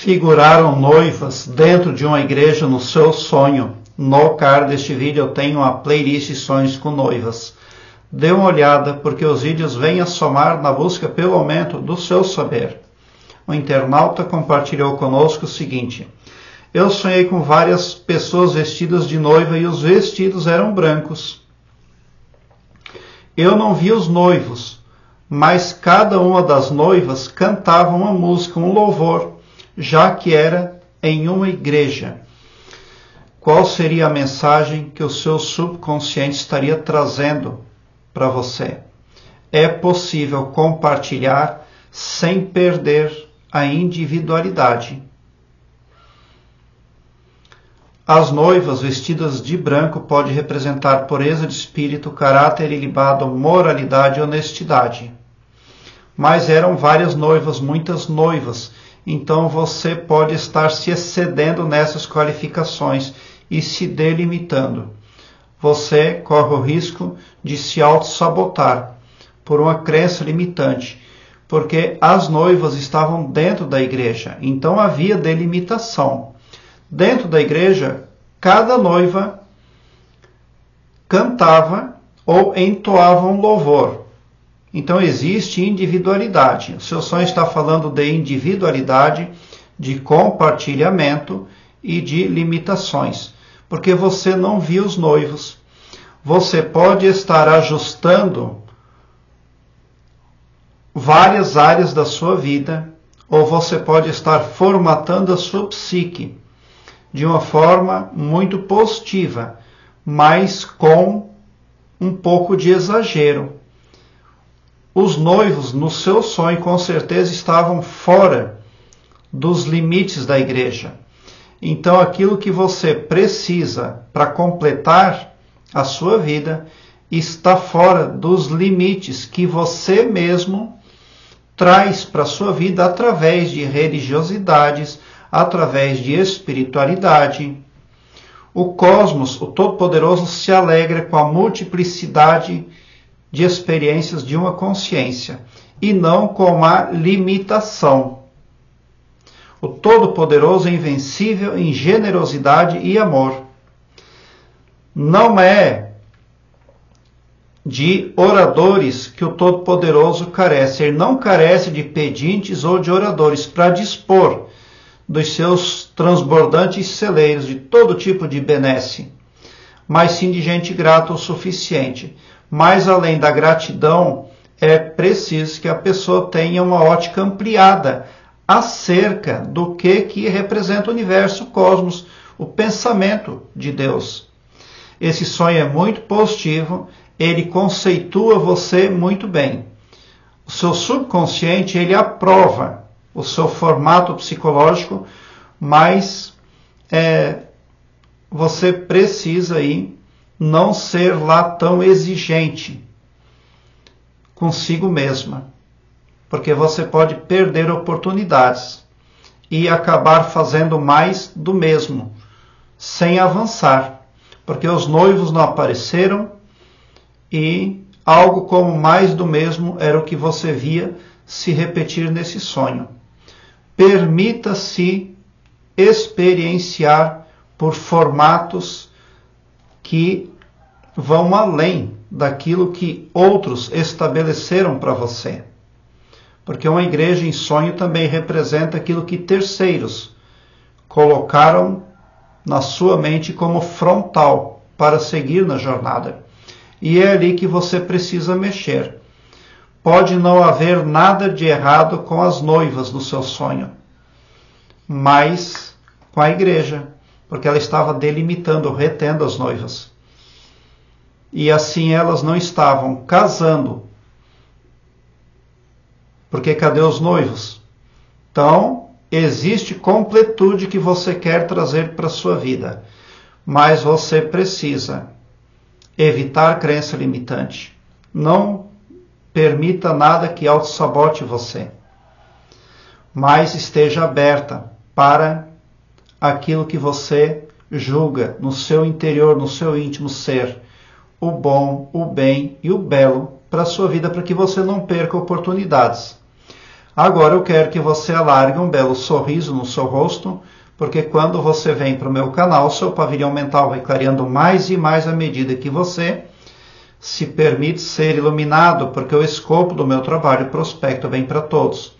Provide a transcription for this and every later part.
figuraram noivas dentro de uma igreja no seu sonho. No card deste vídeo eu tenho uma playlist Sonhos com Noivas. Dê uma olhada, porque os vídeos vêm a somar na busca pelo aumento do seu saber. O internauta compartilhou conosco o seguinte: eu sonhei com várias pessoas vestidas de noiva e os vestidos eram brancos. Eu não vi os noivos, mas cada uma das noivas cantava uma música, um louvor, já que era em uma igreja. Qual seria a mensagem que o seu subconsciente estaria trazendo para você? É possível compartilhar sem perder a individualidade. As noivas vestidas de branco podem representar pureza de espírito, caráter ilibado, moralidade e honestidade. Mas eram várias noivas, muitas noivas. Então você pode estar se excedendo nessas qualificações e se delimitando. Você corre o risco de se auto-sabotar por uma crença limitante, porque as noivas estavam dentro da igreja, então havia delimitação. Dentro da igreja, cada noiva cantava ou entoava um louvor. Então existe individualidade. O seu sonho está falando de individualidade, de compartilhamento e de limitações, porque você não viu os noivos. Você pode estar ajustando várias áreas da sua vida, ou você pode estar formatando a sua psique de uma forma muito positiva, mas com um pouco de exagero. Os noivos, no seu sonho, com certeza estavam fora dos limites da igreja. Então, aquilo que você precisa para completar a sua vida está fora dos limites que você mesmo traz para a sua vida através de religiosidades, através de espiritualidade. O cosmos, o Todo-Poderoso, se alegra com a multiplicidade de experiências de uma consciência e não com a limitação. O Todo-Poderoso é invencível em generosidade e amor. Não é de oradores que o Todo-Poderoso carece. Ele não carece de pedintes ou de oradores para dispor dos seus transbordantes celeiros de todo tipo de benesse, mas sim de gente grata o suficiente. Mas além da gratidão, é preciso que a pessoa tenha uma ótica ampliada acerca do que representa o universo, o cosmos, o pensamento de Deus. Esse sonho é muito positivo, ele conceitua você muito bem. O seu subconsciente, ele aprova o seu formato psicológico, mas você precisa aí não ser lá tão exigente consigo mesma, porque você pode perder oportunidades e acabar fazendo mais do mesmo, sem avançar, porque os noivos não apareceram e algo como mais do mesmo era o que você via se repetir nesse sonho. Permita-se experienciar por formatos que vão além daquilo que outros estabeleceram para você. Porque uma igreja em sonho também representa aquilo que terceiros colocaram na sua mente como frontal para seguir na jornada. E é ali que você precisa mexer. Pode não haver nada de errado com as noivas do seu sonho, mas com a igreja, porque ela estava delimitando, retendo as noivas. E assim elas não estavam casando. Porque cadê os noivos? Então, existe completude que você quer trazer para a sua vida, mas você precisa evitar crença limitante. Não permita nada que auto-sabote você, mas esteja aberta para aquilo que você julga no seu interior, no seu íntimo ser, o bom, o bem e o belo para a sua vida, para que você não perca oportunidades. Agora eu quero que você alargue um belo sorriso no seu rosto, porque quando você vem para o meu canal, seu pavilhão mental vai clareando mais e mais à medida que você se permite ser iluminado, porque o escopo do meu trabalho prospecto bem para todos.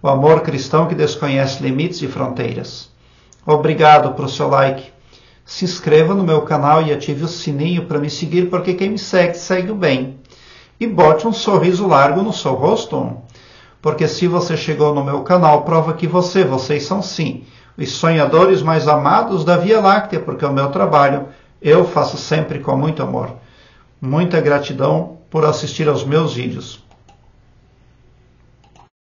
O amor cristão que desconhece limites e fronteiras. Obrigado por seu like. Se inscreva no meu canal e ative o sininho para me seguir, porque quem me segue, segue o bem. E bote um sorriso largo no seu rosto, porque se você chegou no meu canal, prova que vocês são sim, os sonhadores mais amados da Via Láctea, porque o meu trabalho eu faço sempre com muito amor. Muita gratidão por assistir aos meus vídeos.